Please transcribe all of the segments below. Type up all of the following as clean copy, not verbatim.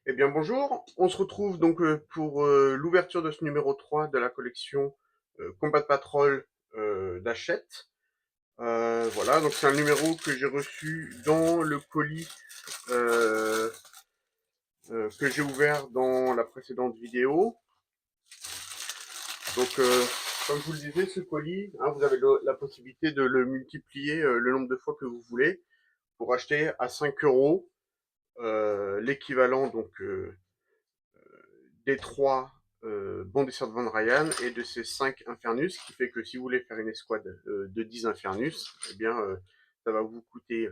Eh bien bonjour, on se retrouve donc pour l'ouverture de ce numéro 3 de la collection Combat Patrol d'Hachette. Voilà, donc c'est un numéro que j'ai reçu dans le colis euh, que j'ai ouvert dans la précédente vidéo. Donc comme je vous le disais, ce colis, hein, vous avez la possibilité de le multiplier le nombre de fois que vous voulez pour acheter à 5 euros l'équivalent donc des 3 bondisseurs de Van Ryan et de ces 5 Infernus, qui fait que si vous voulez faire une escouade de 10 Infernus, eh bien, ça va vous coûter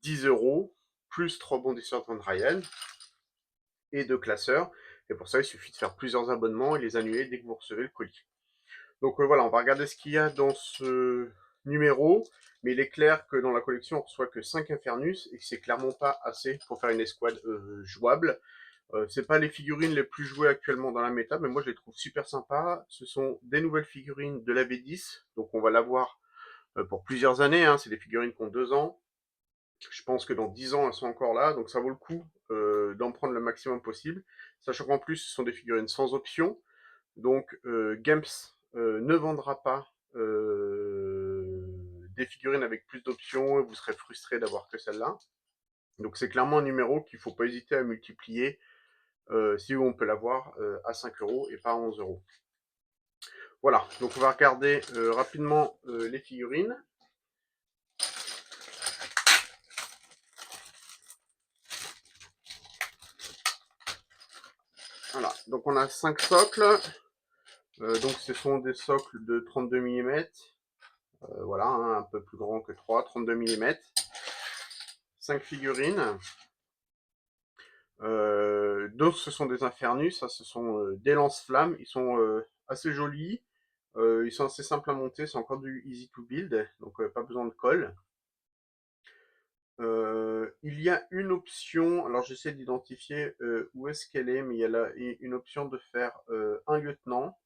10 euros, plus 3 bondisseurs de Van Ryan et 2 classeurs. Et pour ça, il suffit de faire plusieurs abonnements et les annuler dès que vous recevez le colis. Donc voilà, on va regarder ce qu'il y a dans ce numéro, mais il est clair que dans la collection, on reçoit que 5 Infernus et que c'est clairement pas assez pour faire une escouade jouable. C'est pas les figurines les plus jouées actuellement dans la méta, mais moi je les trouve super sympas. Ce sont des nouvelles figurines de la V10, donc on va l'avoir pour plusieurs années, hein. C'est des figurines qui ont 2 ans. Je pense que dans 10 ans elles sont encore là, donc ça vaut le coup d'en prendre le maximum possible. Sachant qu'en plus ce sont des figurines sans option, donc Games ne vendra pas des figurines avec plus d'options et vous serez frustré d'avoir que celle-là. Donc c'est clairement un numéro qu'il ne faut pas hésiter à multiplier si on peut l'avoir à 5 euros et pas à 11 euros. Voilà, donc on va regarder rapidement les figurines. Voilà, donc on a 5 socles. Donc ce sont des socles de 32 mm. Voilà, hein, un peu plus grand que 3, 32 mm. 5 figurines. D'autres, ce sont des Infernus. Ça, ce sont des lance-flammes. Ils sont assez jolis. Ils sont assez simples à monter. C'est encore du easy to build. Donc pas besoin de colle. Il y a une option, alors j'essaie d'identifier où est-ce qu'elle est, mais il y a là une option de faire un lieutenant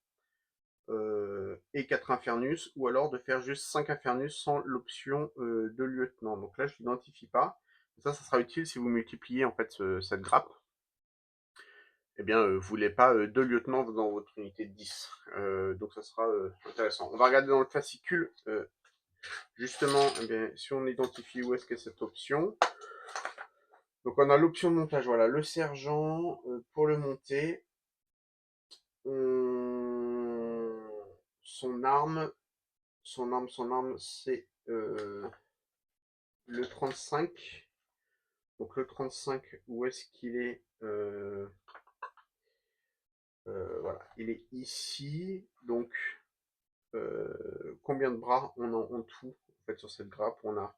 et 4 Infernus, ou alors de faire juste 5 Infernus sans l'option de lieutenant. Donc là, je l'identifie pas. Ça sera utile si vous multipliez en fait cette grappe. Eh bien, vous voulez pas 2 lieutenants dans votre unité de 10. Donc ça sera intéressant. On va regarder dans le fascicule, justement, eh bien, si on identifie où est-ce qu'est cette option. Donc on a l'option de montage, voilà, le sergent, pour le monter, on... son arme, c'est le 35. Donc le 35, où est-ce qu'il est, voilà, il est ici. Donc combien de bras on a en tout en fait sur cette grappe? On a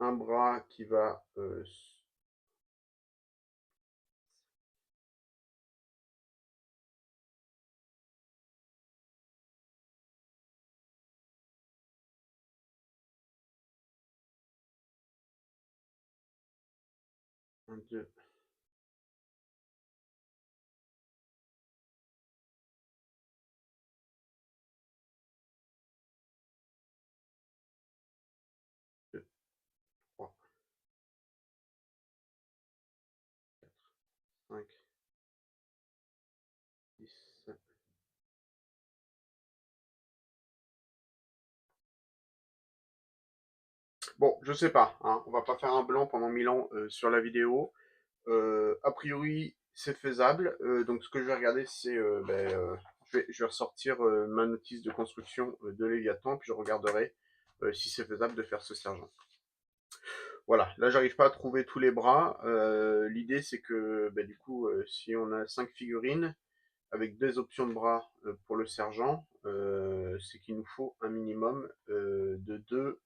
un bras qui va 1, 2, 2, 3, 4, 5, 6. Bon, je sais pas, hein, on va pas faire un blanc pendant 1000 ans sur la vidéo. A priori, c'est faisable. Donc, ce que je vais regarder, c'est, je vais ressortir ma notice de construction de Léviathan, puis je regarderai si c'est faisable de faire ce sergent. Voilà, là, j'arrive pas à trouver tous les bras. L'idée, c'est que, du coup, si on a 5 figurines avec 2 options de bras pour le sergent, c'est qu'il nous faut un minimum de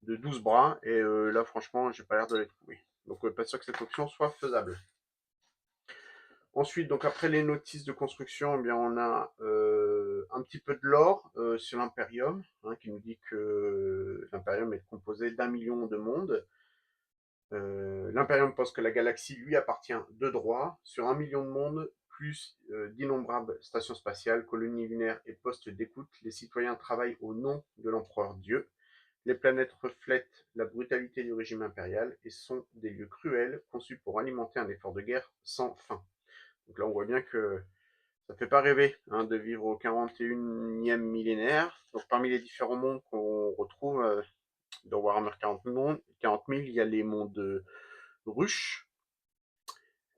12 bras. Et là, franchement, j'ai pas l'air de les trouver. Donc, pas sûr que cette option soit faisable. Ensuite, donc après les notices de construction, eh bien, on a un petit peu de lore sur l'Imperium, hein, qui nous dit que l'Imperium est composé d'1 million de mondes. L'Imperium pense que la galaxie lui appartient de droit. Sur 1 million de mondes, plus d'innombrables stations spatiales, colonies lunaires et postes d'écoute, les citoyens travaillent au nom de l'empereur Dieu. Les planètes reflètent la brutalité du régime impérial et sont des lieux cruels conçus pour alimenter un effort de guerre sans fin. Donc là, on voit bien que ça ne fait pas rêver hein, de vivre au 41e millénaire. Donc parmi les différents mondes qu'on retrouve dans Warhammer 40 000, il y a les mondes ruches,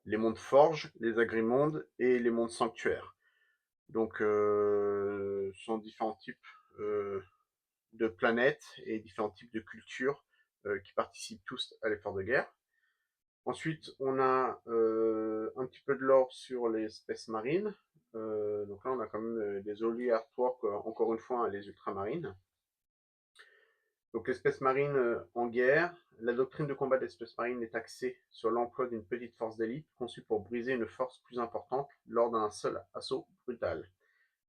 les mondes forges, les agrimondes et les mondes sanctuaires. Donc ce sont différents types de planètes et différents types de cultures qui participent tous à l'effort de guerre. Ensuite, on a un petit peu de lore sur les Space Marines. Donc là, on a quand même des early artworks, encore une fois, hein, les ultramarines. Donc les Space Marines en guerre, la doctrine de combat des Space Marines est axée sur l'emploi d'une petite force d'élite conçue pour briser une force plus importante lors d'un seul assaut brutal.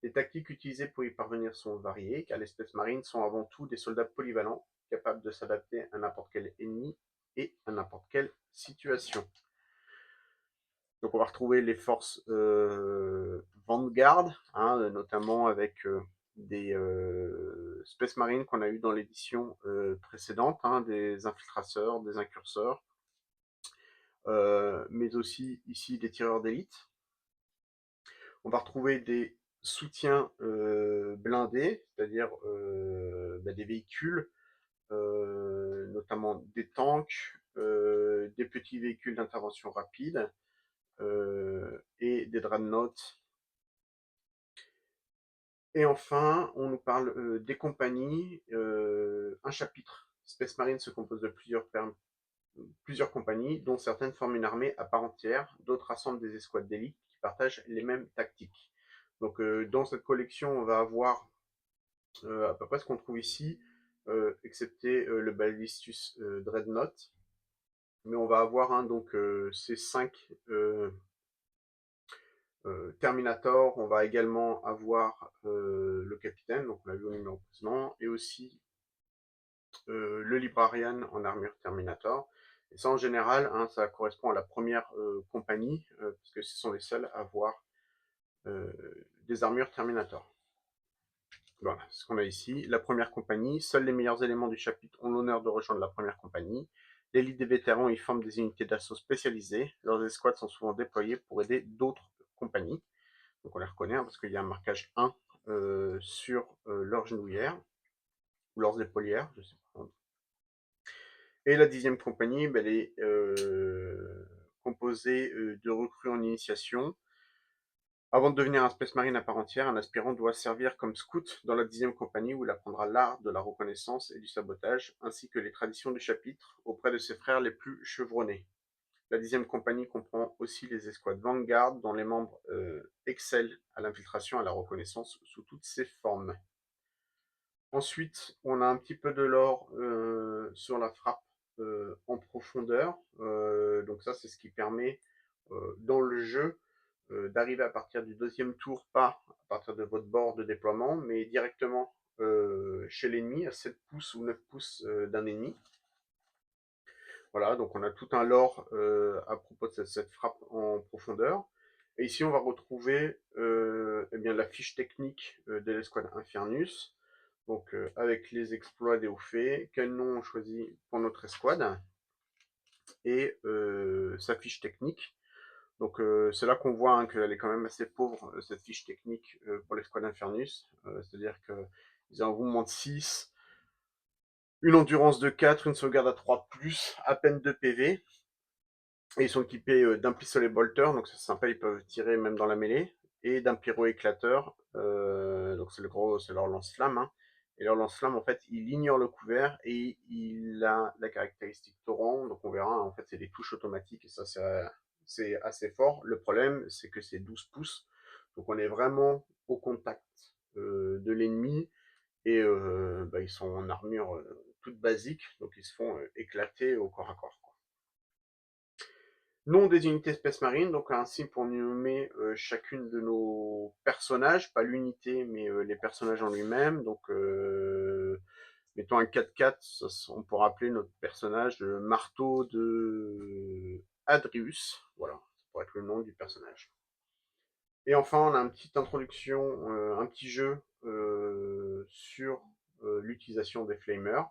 Les tactiques utilisées pour y parvenir sont variées, car les Space Marines sont avant tout des soldats polyvalents, capables de s'adapter à n'importe quel ennemi et à n'importe quelle situation. Donc on va retrouver les forces Vanguard, hein, notamment avec des Space Marines qu'on a eu dans l'édition précédente, hein, des infiltrateurs, des incurseurs, mais aussi ici des tireurs d'élite. On va retrouver des soutiens blindés, c'est-à-dire des véhicules, notamment des tanks, des petits véhicules d'intervention rapide et des dreadnoughts. Et enfin, on nous parle des compagnies. Un chapitre Space Marine se compose de plusieurs compagnies, dont certaines forment une armée à part entière, d'autres rassemblent des escouades d'élite qui partagent les mêmes tactiques. Donc dans cette collection, on va avoir à peu près ce qu'on trouve ici, excepté le Ballistus Dreadnought. Mais on va avoir hein, donc ces 5 Terminator. On va également avoir le capitaine, donc on l'a vu au numéro précédent, et aussi le Librarian en armure Terminator. Et ça, en général, hein, ça correspond à la première compagnie, parce que ce sont les seuls à avoir des armures Terminator. Voilà, ce qu'on a ici. La première compagnie, seuls les meilleurs éléments du chapitre ont l'honneur de rejoindre la première compagnie. L'élite des vétérans y forment des unités d'assaut spécialisées. Leurs escouades sont souvent déployées pour aider d'autres compagnies. Donc on les reconnaît hein, parce qu'il y a un marquage 1 sur leur genouillère, ou leurs épaulières, je sais pas. Et la 10e compagnie, elle est composée de recrues en initiation. Avant de devenir un Space Marine à part entière, un aspirant doit servir comme scout dans la 10e compagnie où il apprendra l'art de la reconnaissance et du sabotage, ainsi que les traditions du chapitre auprès de ses frères les plus chevronnés. La 10e compagnie comprend aussi les escouades Vanguard, dont les membres excellent à l'infiltration et à la reconnaissance sous toutes ses formes. Ensuite, on a un petit peu de lore sur la frappe en profondeur. Donc ça, c'est ce qui permet dans le jeu d'arriver à partir du 2e tour, pas à partir de votre bord de déploiement, mais directement chez l'ennemi, à 7 pouces ou 9 pouces d'un ennemi. Voilà, donc on a tout un lore à propos de cette frappe en profondeur. Et ici, on va retrouver eh bien, la fiche technique de l'escouade Infernus, donc avec les exploits des hauts faits, quel nom on choisit pour notre escouade, et sa fiche technique. Donc c'est là qu'on voit hein, qu'elle est quand même assez pauvre, cette fiche technique pour l'escouade Infernus. C'est-à-dire qu'ils ont un mouvement de 6, une endurance de 4, une sauvegarde à 3+, à peine 2 PV. Et ils sont équipés d'un pistolet bolter, donc c'est sympa, ils peuvent tirer même dans la mêlée, et d'un pyro-éclateur, donc c'est leur lance-flamme. Hein. Et leur lance-flamme, en fait, il ignore le couvert et il a la caractéristique torrent, donc on verra, en fait, c'est des touches automatiques, et ça, c'est assez fort. Le problème, c'est que c'est 12 pouces, donc on est vraiment au contact de l'ennemi, et ils sont en armure toute basique, donc ils se font éclater au corps à corps. Nom des unités Space Marine, donc ainsi pour nommer chacune de nos personnages, pas l'unité, mais les personnages en lui-même. Donc, mettons un 4-4, on pourra appeler notre personnage Marteau de Adrius. Voilà, ça pourrait être le nom du personnage. Et enfin, on a une petite introduction, un petit jeu sur l'utilisation des flamers.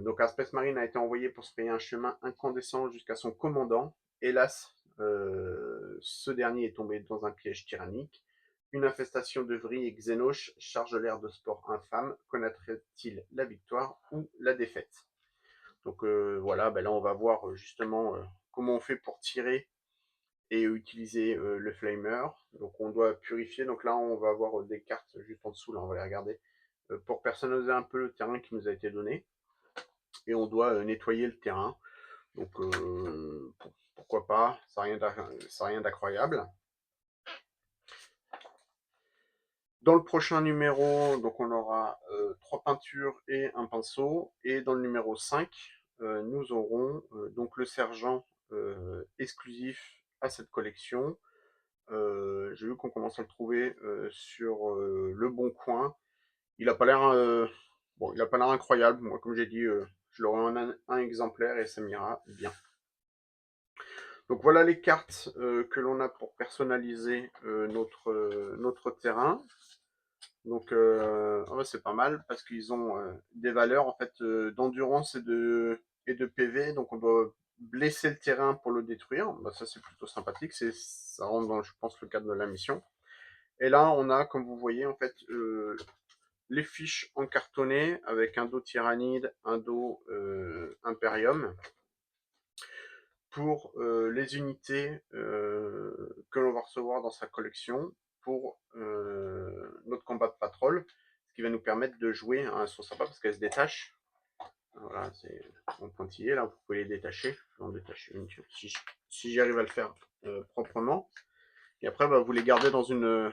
Donc un Space Marine a été envoyé pour se payer un chemin incandescent jusqu'à son commandant. Hélas, ce dernier est tombé dans un piège tyrannique. Une infestation de vrilles et xénoches charge l'air de sport infâme. Connaîtrait-il la victoire ou la défaite? Donc voilà, ben là on va voir justement comment on fait pour tirer et utiliser le flamer. Donc on doit purifier. Donc là on va avoir des cartes juste en dessous, là on va les regarder, pour personnaliser un peu le terrain qui nous a été donné. Et on doit nettoyer le terrain. Donc pourquoi pas, ça n'a rien d'incroyable. Dans le prochain numéro, donc on aura 3 peintures et un pinceau. Et dans le numéro 5, nous aurons donc le sergent exclusif à cette collection. J'ai vu qu'on commence à le trouver sur le Bon Coin. Il n'a pas l'air bon, il a pas l'air incroyable. Moi, comme j'ai dit, je l'aurai en un exemplaire et ça m'ira bien. Donc voilà les cartes que l'on a pour personnaliser notre terrain. Donc oh, c'est pas mal parce qu'ils ont des valeurs en fait d'endurance et de PV. Donc on doit blesser le terrain pour le détruire. Bah, ça c'est plutôt sympathique. Ça rentre dans, je pense, le cadre de la mission. Et là on a, comme vous voyez, en fait les fiches encartonnées avec un dos tyrannide, un dos imperium, pour les unités que l'on va recevoir dans sa collection pour notre combat de patrol, ce qui va nous permettre de jouer. Hein, elles sont sympas parce qu'elles se détachent. Voilà, c'est en pointillé, là, vous pouvez les détacher. Je vais en détacher une si j'y arrive à le faire proprement. Et après, bah, vous les gardez dans une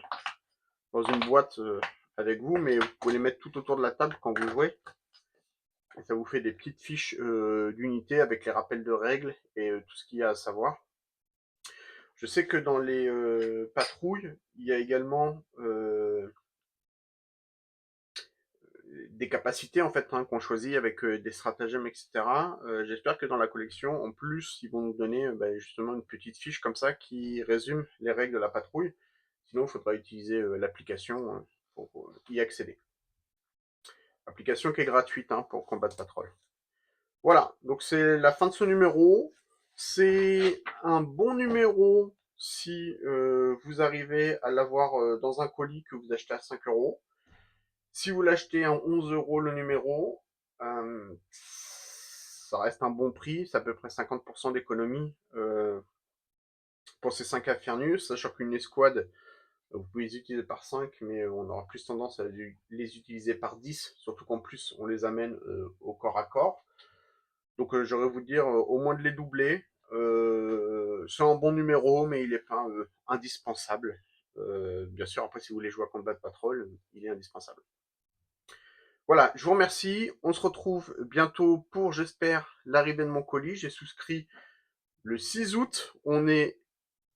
boîte avec vous, mais vous pouvez les mettre tout autour de la table quand vous jouez. Et ça vous fait des petites fiches d'unités avec les rappels de règles et tout ce qu'il y a à savoir. Je sais que dans les patrouilles, il y a également des capacités en fait qu'on choisit avec des stratagèmes, etc. J'espère que dans la collection, en plus, ils vont nous donner justement une petite fiche comme ça qui résume les règles de la patrouille. Sinon, il faudra utiliser l'application pour y accéder. Application qui est gratuite pour combat de patrouille. Voilà, donc c'est la fin de ce numéro. C'est un bon numéro si vous arrivez à l'avoir dans un colis que vous achetez à 5 €. Si vous l'achetez à 11 € le numéro, ça reste un bon prix, c'est à peu près 50% d'économie pour ces 5 Infernus, sachant qu'une escouade, vous pouvez les utiliser par 5, mais on aura plus tendance à les utiliser par 10, surtout qu'en plus on les amène au corps à corps. Donc j'aurais vous dire au moins de les doubler. C'est un bon numéro, mais il n'est pas indispensable. Bien sûr, après, si vous voulez jouer à Combat Patrol, il est indispensable. Voilà, je vous remercie. On se retrouve bientôt pour, j'espère, l'arrivée de mon colis. J'ai souscrit le 6 août. On est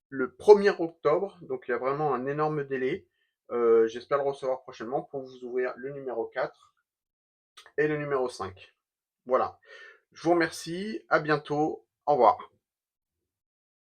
le 1er octobre, donc il y a vraiment un énorme délai. J'espère le recevoir prochainement pour vous ouvrir le numéro 4 et le numéro 5. Voilà. Je vous remercie. À bientôt. Au revoir.